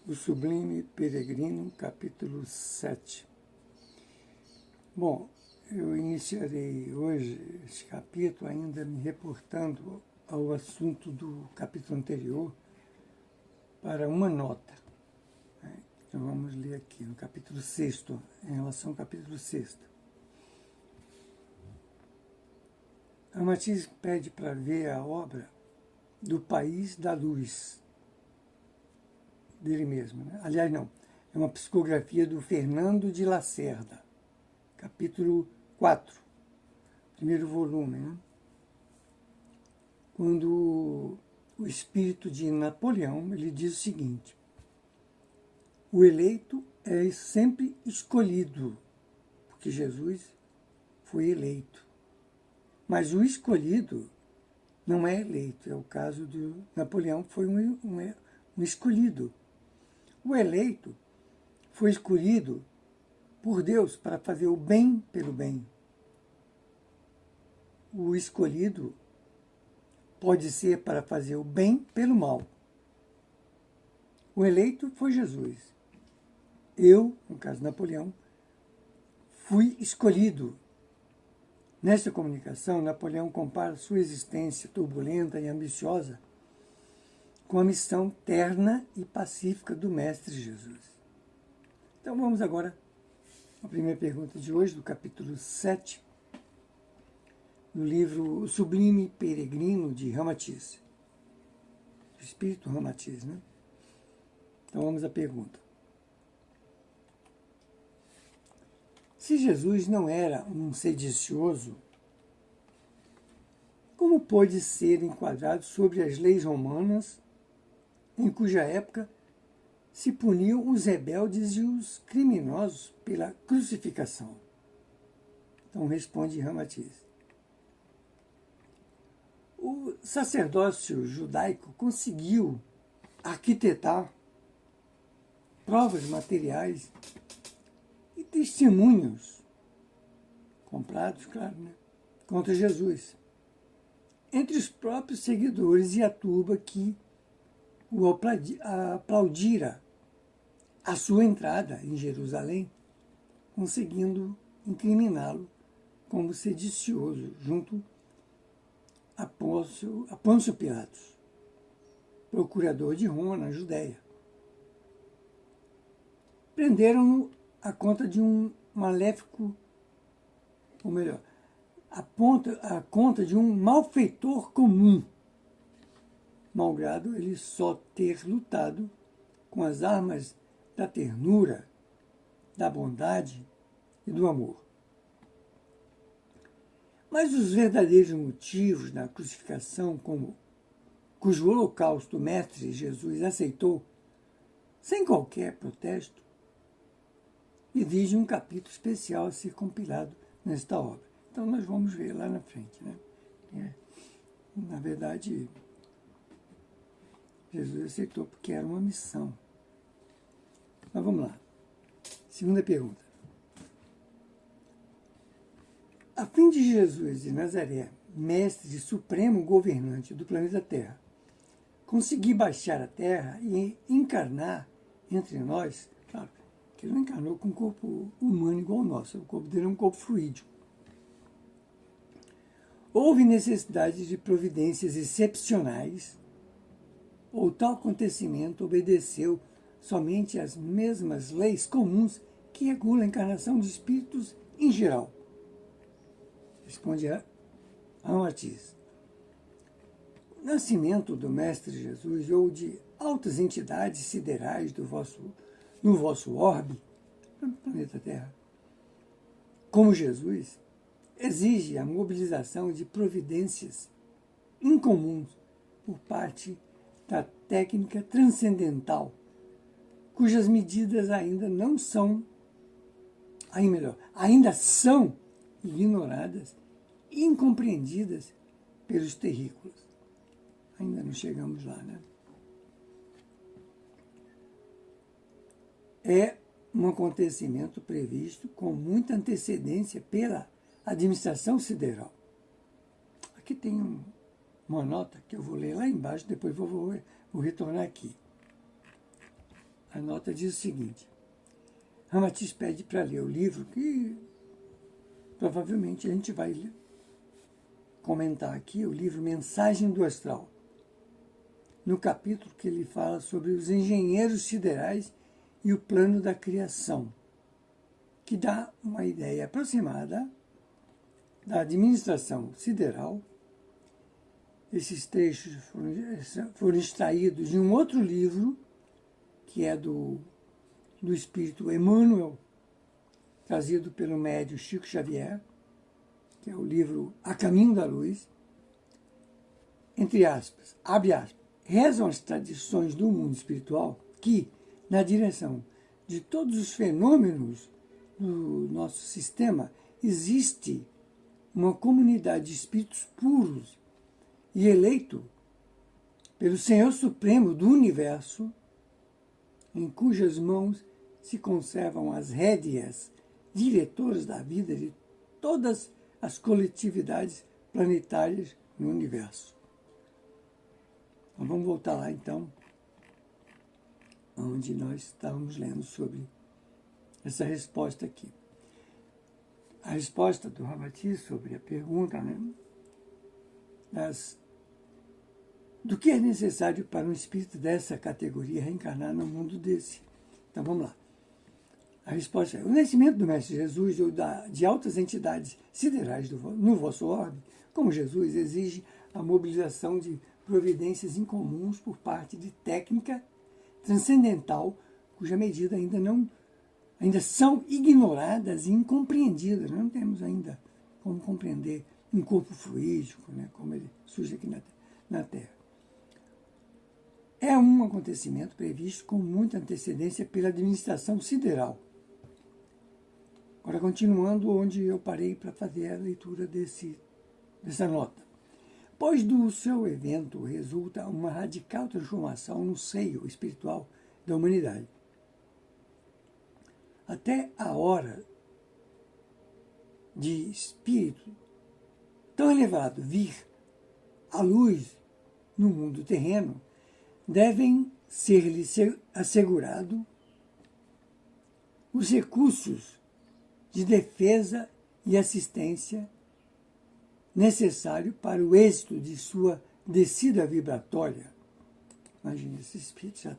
O Sublime Peregrino, capítulo 7. Bom, eu iniciarei hoje este capítulo ainda me reportando ao assunto do capítulo anterior para uma nota. Então vamos ler aqui no capítulo 6, em relação ao capítulo 6. Ramatiz pede para ver a obra do País da Luz, dele mesmo, né? Aliás, não, é uma psicografia do Fernando de Lacerda, capítulo 4, primeiro volume, né? Quando o espírito de Napoleão, ele diz o seguinte: o eleito é sempre escolhido, porque Jesus foi eleito. Mas o escolhido não é eleito, é o caso de Napoleão, foi um escolhido. O eleito foi escolhido por Deus para fazer o bem pelo bem. O escolhido pode ser para fazer o bem pelo mal. O eleito foi Jesus. Eu, no caso de Napoleão, fui escolhido. Nesta comunicação, Napoleão compara sua existência turbulenta e ambiciosa com a missão terna e pacífica do Mestre Jesus. Então vamos agora à primeira pergunta de hoje, do capítulo 7, do livro O Sublime Peregrino, de Ramatiz. O Espírito Ramatiz, né? Então vamos à pergunta. Se Jesus não era um sedicioso, como pôde ser enquadrado sobre as leis romanas, em cuja época se puniam os rebeldes e os criminosos pela crucificação? Então responde Ramatiz. O sacerdócio judaico conseguiu arquitetar provas materiais e testemunhos, comprados, claro, né, contra Jesus, entre os próprios seguidores e a turba que o aplaudira a sua entrada em Jerusalém, conseguindo incriminá-lo como sedicioso junto a Pôncio Pilatos, procurador de Roma, na Judéia. Prenderam-no a conta de um maléfico, ou melhor, a conta de um malfeitor comum, malgrado ele só ter lutado com as armas da ternura, da bondade e do amor. Mas os verdadeiros motivos da crucificação, cujo holocausto o Mestre Jesus aceitou sem qualquer protesto, exige um capítulo especial a ser compilado nesta obra. Então nós vamos ver lá na frente, né? Na verdade, Jesus aceitou porque era uma missão. Mas vamos lá. Segunda pergunta. A fim de Jesus de Nazaré, mestre e supremo governante do planeta Terra, conseguir baixar a Terra e encarnar entre nós, claro, que ele não encarnou com um corpo humano igual ao nosso, o corpo dele é um corpo fluídico. Houve necessidade de providências excepcionais, ou tal acontecimento obedeceu somente às mesmas leis comuns que regulam a encarnação dos espíritos em geral? Responde a Ramatiz. O nascimento do Mestre Jesus ou de altas entidades siderais no vosso orbe, no planeta Terra, como Jesus, exige a mobilização de providências incomuns por parte da técnica transcendental, cujas medidas ainda são ignoradas e incompreendidas pelos terrícolas. Ainda não chegamos lá, né? É um acontecimento previsto com muita antecedência pela administração sideral. Aqui tem uma nota que eu vou ler lá embaixo, depois vou retornar aqui. A nota diz o seguinte: Ramatiz pede para ler o livro que provavelmente a gente vai comentar aqui, o livro Mensagem do Astral, no capítulo que ele fala sobre os engenheiros siderais e o plano da criação, que dá uma ideia aproximada da administração sideral. Esses trechos foram extraídos de um outro livro, que é do espírito Emmanuel, trazido pelo médium Chico Xavier, que é o livro A Caminho da Luz. Entre aspas, abre aspas, rezam as tradições do mundo espiritual que, na direção de todos os fenômenos do nosso sistema, existe uma comunidade de espíritos puros e eleito pelo Senhor Supremo do Universo, em cujas mãos se conservam as rédeas diretoras da vida de todas as coletividades planetárias no universo. Então, vamos voltar lá, então, onde nós estávamos lendo sobre essa resposta aqui. A resposta do Ramatiz sobre a pergunta, né, do que é necessário para um espírito dessa categoria reencarnar no mundo desse. Então, vamos lá. A resposta é: o nascimento do Mestre Jesus ou de altas entidades siderais no vosso orbe, como Jesus, exige a mobilização de providências incomuns por parte de técnica transcendental, cuja medida ainda são ignoradas e incompreendidas. Nós não temos ainda como compreender um corpo fluídico, né, como ele surge aqui na Terra. É um acontecimento previsto com muita antecedência pela administração sideral. Agora, continuando onde eu parei para fazer a leitura dessa nota. Pois do seu evento resulta uma radical transformação no seio espiritual da humanidade. Até a hora de espírito tão elevado vir à luz no mundo terreno, devem ser-lhe assegurados os recursos de defesa e assistência necessário para o êxito de sua descida vibratória. Imagina, esses espíritos já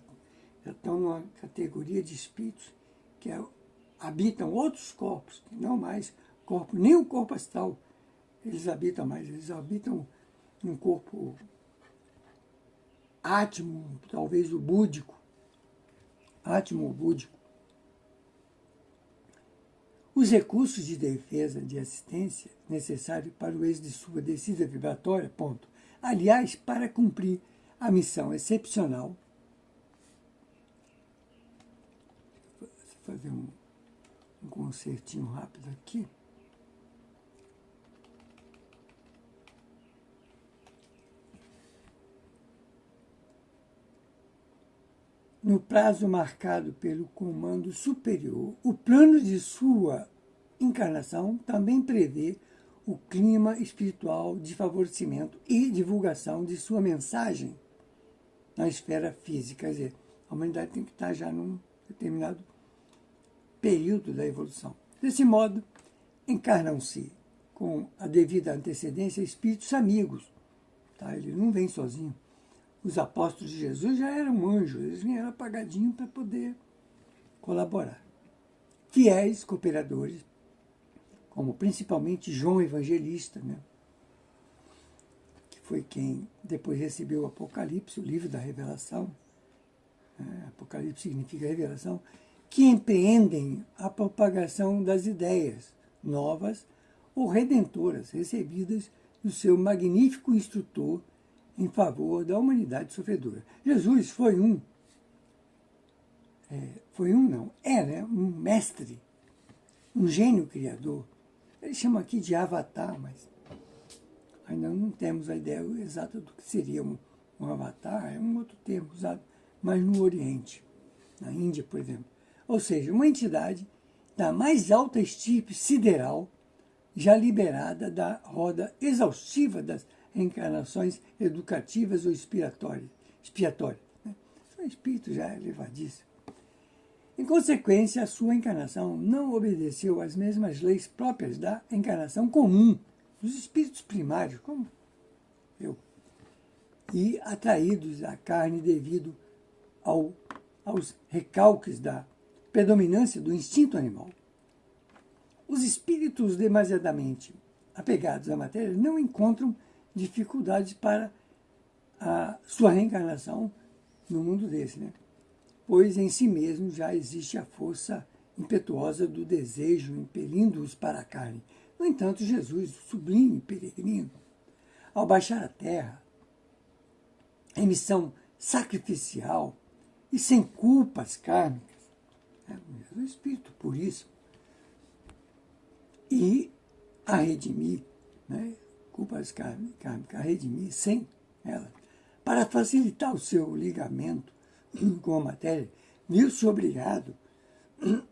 estão numa categoria de espíritos que habitam outros corpos, não mais corpo, nem o corpo astral eles habitam mais, eles habitam um corpo átimo, talvez o búdico, átimo búdico. Os recursos de defesa, de assistência necessários para o êxito de sua descida vibratória, ponto. Aliás, para cumprir a missão excepcional, vou fazer um concertinho rápido aqui. No prazo marcado pelo comando superior, o plano de sua encarnação também prevê o clima espiritual de favorecimento e divulgação de sua mensagem na esfera física. Quer dizer, a humanidade tem que estar já num determinado período da evolução. Desse modo, encarnam-se com a devida antecedência espíritos amigos. Tá? Ele não vem sozinho. Os apóstolos de Jesus já eram anjos, eles vieram apagadinho para poder colaborar. Fiéis cooperadores, como principalmente João Evangelista, né, que foi quem depois recebeu o Apocalipse, o livro da revelação. Apocalipse significa revelação, que empreendem a propagação das ideias novas ou redentoras recebidas do seu magnífico instrutor em favor da humanidade sofredora. Jesus é um mestre, um gênio criador. Eles chamam aqui de avatar, mas ainda não temos a ideia exata do que seria um avatar, é um outro termo usado mais no Oriente, na Índia, por exemplo. Ou seja, uma entidade da mais alta estirpe sideral, já liberada da roda exaustiva das reencarnações educativas ou expiatórias. Né? São espíritos já elevadíssimos. Em consequência, a sua encarnação não obedeceu às mesmas leis próprias da encarnação comum, dos espíritos primários, como eu, e atraídos à carne devido aos recalques da predominância do instinto animal. Os espíritos demasiadamente apegados à matéria não encontram dificuldades para a sua reencarnação no mundo desse, né? Pois em si mesmo já existe a força impetuosa do desejo impelindo-os para a carne. No entanto, Jesus, sublime peregrino, ao baixar à terra, em missão sacrificial e sem culpas kármicas, o Espírito puríssimo, e a redimir, culpas kármicas, a redimir sem ela, para facilitar o seu ligamento com a matéria, viu-se obrigado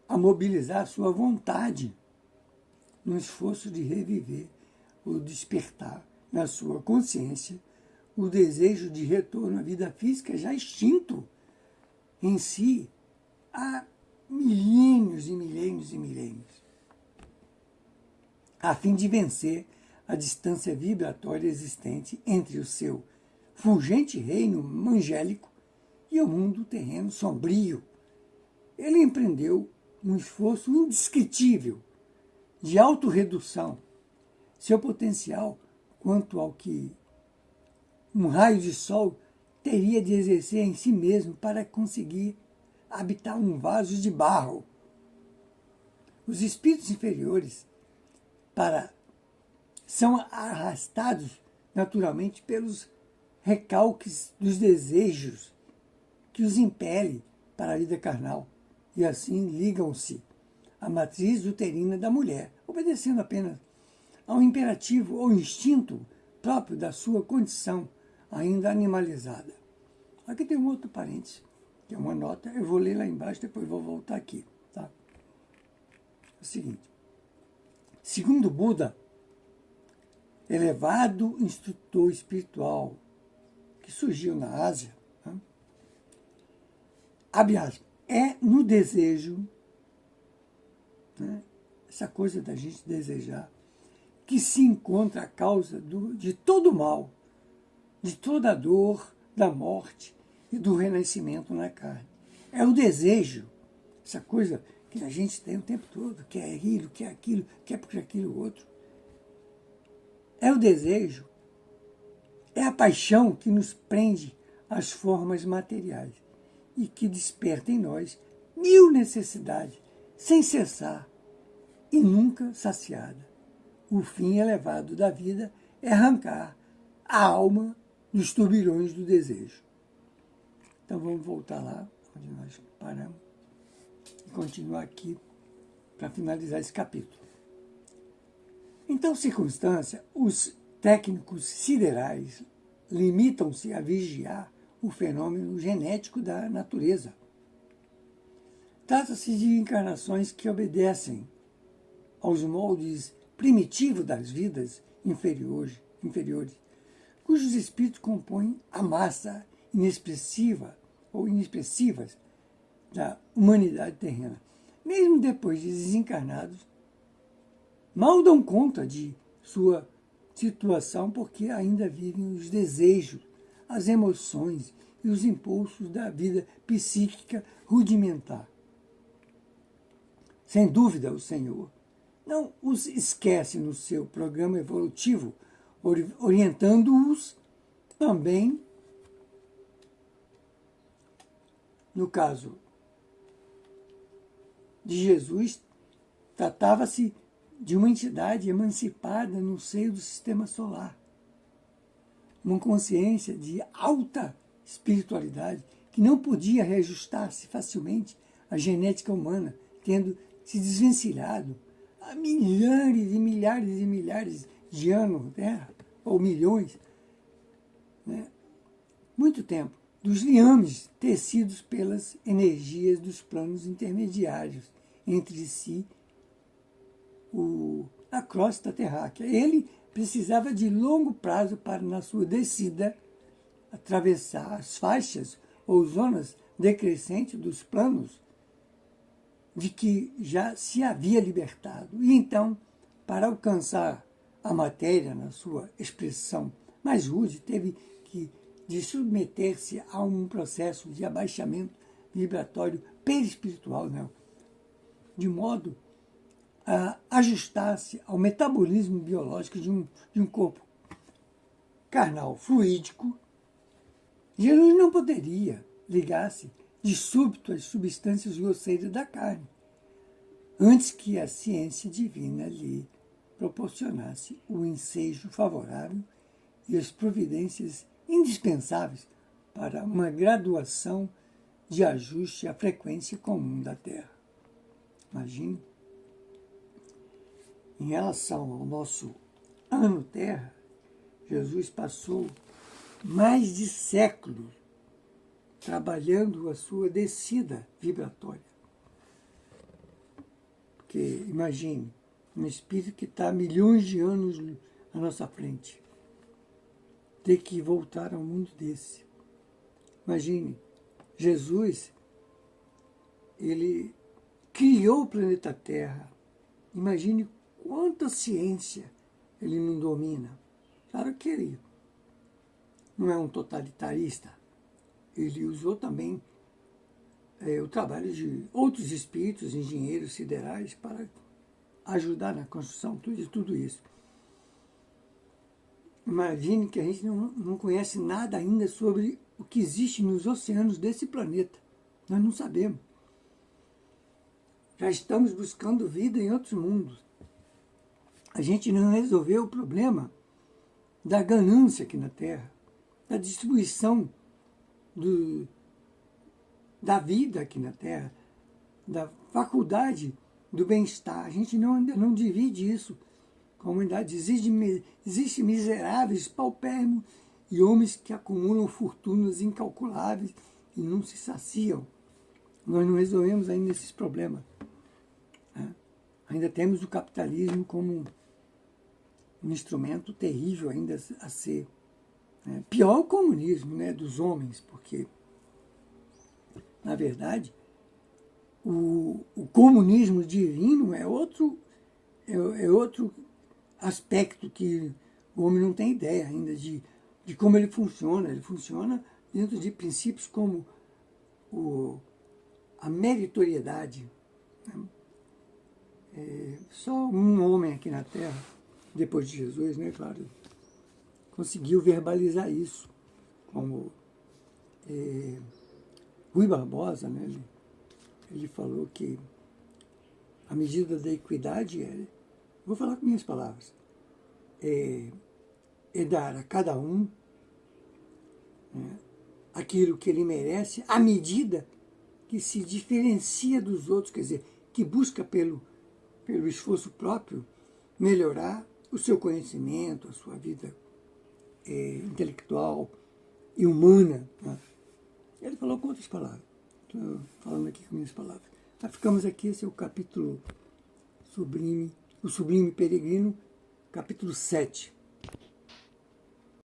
a mobilizar sua vontade no esforço de reviver ou despertar na sua consciência o desejo de retorno à vida física já extinto em si há milênios e milênios e milênios, a fim de vencer a distância vibratória existente entre o seu fulgente reino angélico e o mundo terreno sombrio. Ele empreendeu um esforço indescritível de autorredução, seu potencial quanto ao que um raio de sol teria de exercer em si mesmo para conseguir habitar um vaso de barro. Os espíritos inferiores são arrastados naturalmente pelos recalques dos desejos que os impele para a vida carnal, e assim ligam-se à matriz uterina da mulher, obedecendo apenas ao imperativo ou instinto próprio da sua condição ainda animalizada. Aqui tem um outro parênteses, que é uma nota, eu vou ler lá embaixo, depois vou voltar aqui. Tá? É o seguinte, segundo Buda, elevado instrutor espiritual que surgiu na Ásia, abre aspas, é no desejo, essa coisa da gente desejar, que se encontra a causa de todo o mal, de toda a dor, da morte e do renascimento na carne. É o desejo, essa coisa que a gente tem o tempo todo, que é aquilo, quer porque aquilo outro. É o desejo, é a paixão que nos prende às formas materiais e que desperta em nós mil necessidades, sem cessar e nunca saciada. O fim elevado da vida é arrancar a alma dos turbilhões do desejo. Então vamos voltar lá, onde nós paramos, e continuar aqui para finalizar esse capítulo. Em tal circunstância, os técnicos siderais limitam-se a vigiar o fenômeno genético da natureza. Trata-se de encarnações que obedecem aos moldes primitivos das vidas inferiores, cujos espíritos compõem a massa inexpressiva ou inexpressivas da humanidade terrena. Mesmo depois de desencarnados, mal dão conta de sua situação porque ainda vivem os desejos, as emoções e os impulsos da vida psíquica rudimentar. Sem dúvida, o Senhor não os esquece no seu programa evolutivo, orientando-os também, no caso de Jesus, tratava-se de uma entidade emancipada no seio do sistema solar. Uma consciência de alta espiritualidade que não podia reajustar-se facilmente à genética humana, tendo se desvencilhado há milhares e milhares e milhares de anos, ou milhões, muito tempo, dos liames tecidos pelas energias dos planos intermediários entre si, a crosta terráquea. Ele precisava de longo prazo para, na sua descida, atravessar as faixas ou zonas decrescentes dos planos de que já se havia libertado. E então, para alcançar a matéria na sua expressão mais rude, teve que de submeter-se a um processo de abaixamento vibratório perispiritual, né? De modo a ajustar-se ao metabolismo biológico de um corpo carnal fluídico. Jesus não poderia ligar-se de súbito às substâncias grosseiras da carne, antes que a ciência divina lhe proporcionasse o ensejo favorável e as providências indispensáveis para uma graduação de ajuste à frequência comum da Terra. Imagine, em relação ao nosso ano Terra, Jesus passou mais de séculos trabalhando a sua descida vibratória. Porque, imagine, um espírito que está milhões de anos à nossa frente, ter que voltar a um mundo desse. Imagine, Jesus, ele criou o planeta Terra. Imagine quanta ciência ele não domina. Claro que ele não é um totalitarista. Ele usou também o trabalho de outros espíritos, engenheiros siderais, para ajudar na construção de tudo isso. Imagine que a gente não conhece nada ainda sobre o que existe nos oceanos desse planeta. Nós não sabemos. Já estamos buscando vida em outros mundos. A gente não resolveu o problema da ganância aqui na Terra, da distribuição da vida aqui na Terra, da faculdade do bem-estar. A gente ainda não divide isso com a humanidade. Existem miseráveis, paupérrimos e homens que acumulam fortunas incalculáveis e não se saciam. Nós não resolvemos ainda esses problemas. Né? Ainda temos o capitalismo como um instrumento terrível ainda a ser. Né? Pior o comunismo, né, dos homens, porque, na verdade, o comunismo divino é outro aspecto que o homem não tem ideia ainda de como ele funciona. Ele funciona dentro de princípios como a meritoriedade. Né? Só um homem aqui na Terra, depois de Jesus, né, claro, conseguiu verbalizar isso, como Rui Barbosa, né, ele falou que a medida da equidade vou falar com minhas palavras, é dar a cada um, né, aquilo que ele merece, à medida que se diferencia dos outros, quer dizer, que busca pelo esforço próprio melhorar o seu conhecimento, a sua vida intelectual e humana. Né? Ele falou com outras palavras. Estou falando aqui com minhas palavras. Mas ficamos aqui, esse é o capítulo sublime, o Sublime Peregrino, capítulo 7.